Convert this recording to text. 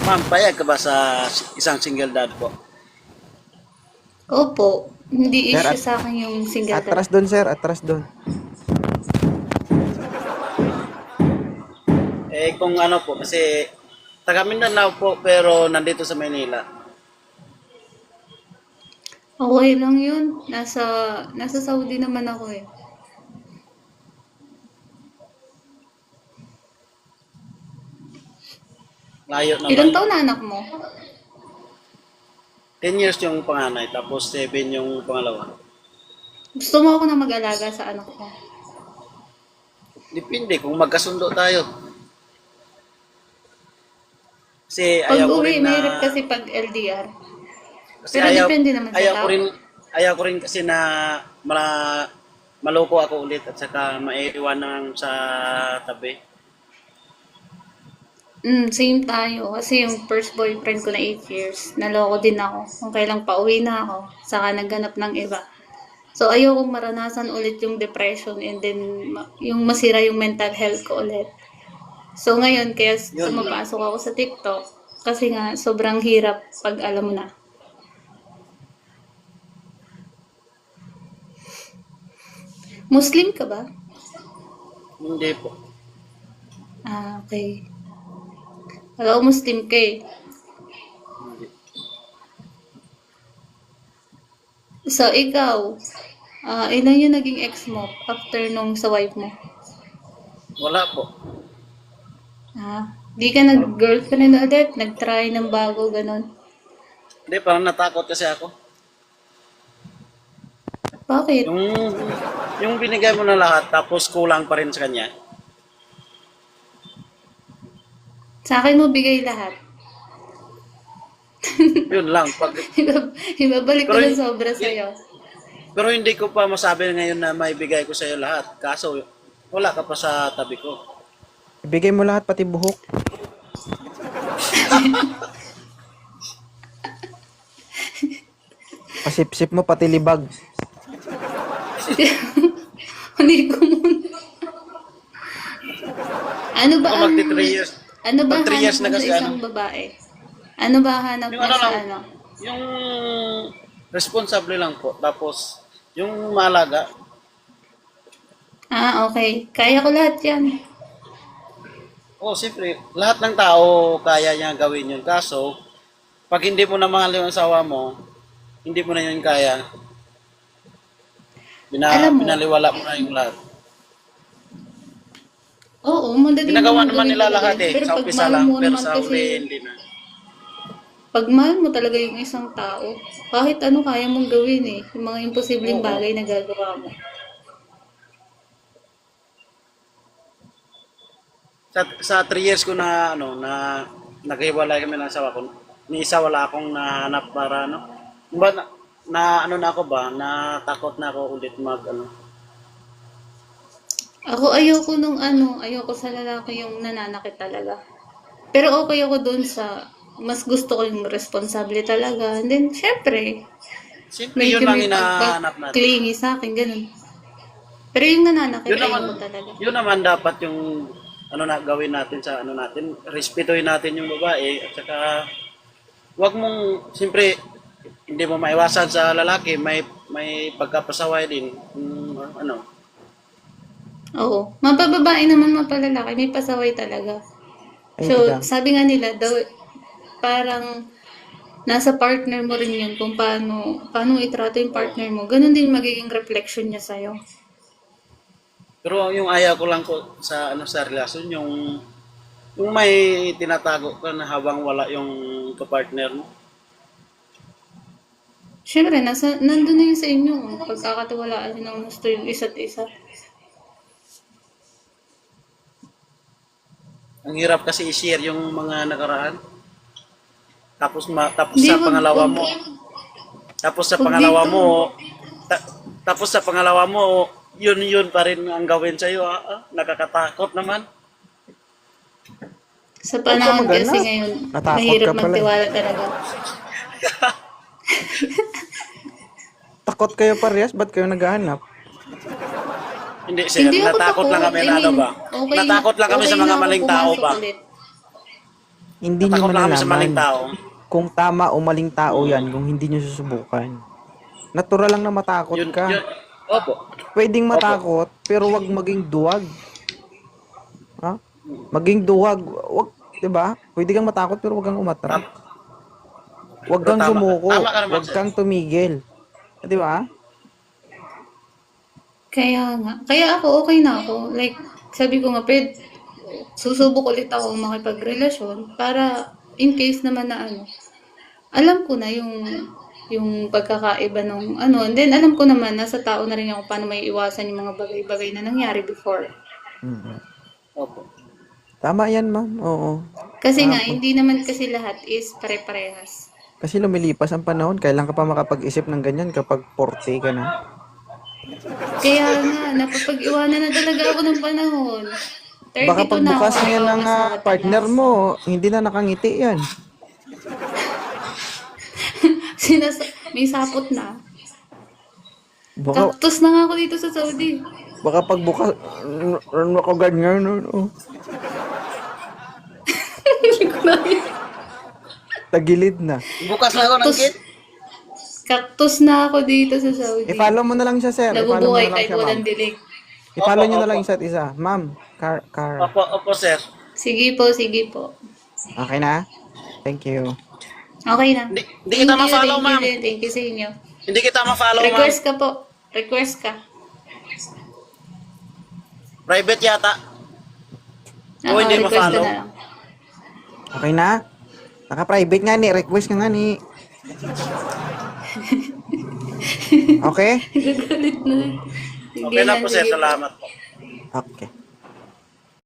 Ma'am, payag ka ba sa isang single dad po? Opo, hindi Sir, issue sa akin yung single dad. atras doon, sir. Atras doon. Kung ano po, kasi taga Mindanao po pero nandito sa Manila. Okay lang yun. Nasa Saudi naman ako eh. Layo Ilang naman. taon na anak mo? 10 years yung panganay, tapos 7 yung pangalawa. Gusto mo ako na mag-alaga sa anak ko? Depende kung magkasundo tayo. Kasi Pag ayaw ko uwi, rin na... mahirap kasi pag LDR. Kasi Pero depende naman sa tao. ayaw ko rin kasi na maloko ako ulit at saka maiiwan ng sa tabi. Same tayo. Kasi yung first boyfriend ko na 8 years, naloko din ako. Kung kailang pauwi na ako, saka nagganap ng iba. So, ayokong maranasan ulit yung depression and then yung masira yung mental health ko ulit. So, ngayon, kaya Yun. pumapasok ako sa TikTok kasi nga sobrang hirap pag alam mo na. Muslim ka ba? Hindi po. Ah, okay. Hello, Muslim ka eh. Hindi. So, ikaw, ilan yung naging ex mo after nung sa wife mo? Wala po. Di ka nag-girlfriend ulit? Nag-try ng bago, ganun? Hindi, parang natakot kasi ako. Bakit? Yung binigay mo na lahat tapos kulang pa rin sa kanya. Sa akin mo bigay lahat. Yun lang. Ibabalik ko Pero ng sobra sa'yo. Pero hindi ko pa masabi ngayon na may bigay ko sa iyo lahat. Kaso wala ka pa sa tabi ko. Ibigay mo lahat, pati buhok. Pasip-sip mo, pati libag. Hindi ko muna. Ano ba Ako ang... magti 3 years. Ano ba Mag 3 years hanap na mo sa kasi isang babae? Ano ba hanap Yung mo ano sa lang, ano? yung responsable lang po. Tapos yung maalaga, Okay. Kaya ko lahat yan. siyempre, lahat ng tao kaya niya gawin yun. Kaso, pag hindi mo na mahal yung asawa mo, hindi mo na yun kaya. Alam mo, Binaliwala mo na yung lahat. oo, madali Ginagawa naman naman gawin nila talaga lahat yun. eh. Pero Sa pag umpisa mahal lang, mo pero naman sa kasi, uli hindi na. pag mahal mo talaga yung isang tao, kahit ano kaya mong gawin eh. Yung mga imposibleng Oo. bagay na gagawa mo. Sa 3 years ko na naghiwalay kami ng asawa ko, ni isa wala akong nahanap para ba na ako ba, natakot na ako ulit Ako ayoko sa lalaki yung nananakit talaga. Pero okay ako dun sa, mas gusto ko yung responsable talaga. And then, syempre, Siyempre medyo yun lang may hinahanap natin. pagka-clingy sa akin, ganun. Pero yung nananakit, Yun naman, ayoko talaga. yun naman dapat yung na gawin natin sa natin, respetuhin natin yung babae at saka wag mong siyempre hindi mo maiwasan sa lalaki, may pagkapasaway din. Oo. Mapababae naman, mapalalaki, may pasaway talaga. Ay, So, hindi lang. sabi nga nila, daw, parang nasa partner mo rin yun kung paano itrato yung partner mo. Ganun din magiging reflection niya sa'yo. Pero yung ayaw ko lang ko sa sa relasyon yung may tinatago ka na habang wala yung kapartner mo. Siyempre, nandun na yun sa inyo. Pagkakatiwalaan nyo ng gusto yung isa't isa. Ang hirap kasi i-share yung mga nakaraan. Tapos Hindi, sa pangalawa mo, tapos sa wag pangalawa dito. mo, tapos sa pangalawa mo, yun pa rin ang gawin sa iyo. Nakakatakot naman. Sa panahon Huwag ka kasi maghanap. ngayon, Natakot mahirap ka pala eh. magtiwala talaga. Takot kayo parehas, ba't kayo naghahanap? Hindi sir, Hindi ako natakot takot. lang kami I na mean, ba? okay, Natakot lang kami okay sa na mga ako maling tao pumasok ba? ulit. Hindi nyo Natakot lang kami sa maling malalaman tao. kung tama o maling tao yan kung hindi nyo susubukan. Natural lang na matakot ka. Opo. Pwedeng matakot, pero wag maging duwag. Ha? Maging duwag. Wag, 'di ba? Pwede kang matakot pero wag kang umatras. Wag kang Tama. sumuko, Tama ka naman, wag sir. kang tumigil. 'Di ba? Kaya nga. Kaya ako, okay na ako. Like, sabi ko nga, susubok ulit ako makipagrelasyon para in case naman na ano, alam ko na yung pagkakaiba nung ano. And then, alam ko naman, nasa tao na rin ako paano may iwasan yung mga bagay-bagay na nangyari before. Mm. Opo. Tama 'yan, ma'am. Oo. Kasi nga, hindi naman kasi lahat is pare-parehas. Kasi lumilipas ang panahon, kailan ka pa makapag-isip ng ganyan kapag 40 ka na? Kaya nga, napapag-iwanan na talaga ako ng panahon. 32 Baka na ako, pagbukas niya ayaw ng mas mataas. partner mo, hindi na nakangiti 'yan. May sapot na. Baka Cactus na nga ako dito sa Saudi. baka pagbukas ano ko ganyan no. Tagilid na. Bukas na ako ng Cactus, gate. cactus na ako dito sa Saudi. I-follow mo na lang siya, sir. I-follow mo Nabubuhay na lang kahit siya, ma'am. walang dilig. I-follow Opo, nyo na lang opo. isa't isa. Ma'am, car. Opo, sir. Sige po, sige po. Okay na? Thank you. Okay na. Hindi kita ma-follow, ma'am. Thank you sa inyo. Hindi kita ma-follow, ma'am. Request ka po. Request ka. Private yata. Oo, hindi request ka ma-follow. na lang. Okay na? Naka-private nga ni. Request ka nga ni. Okay? Gagalit na. Sige Okay lang po, sir. sige Salamat po. Okay.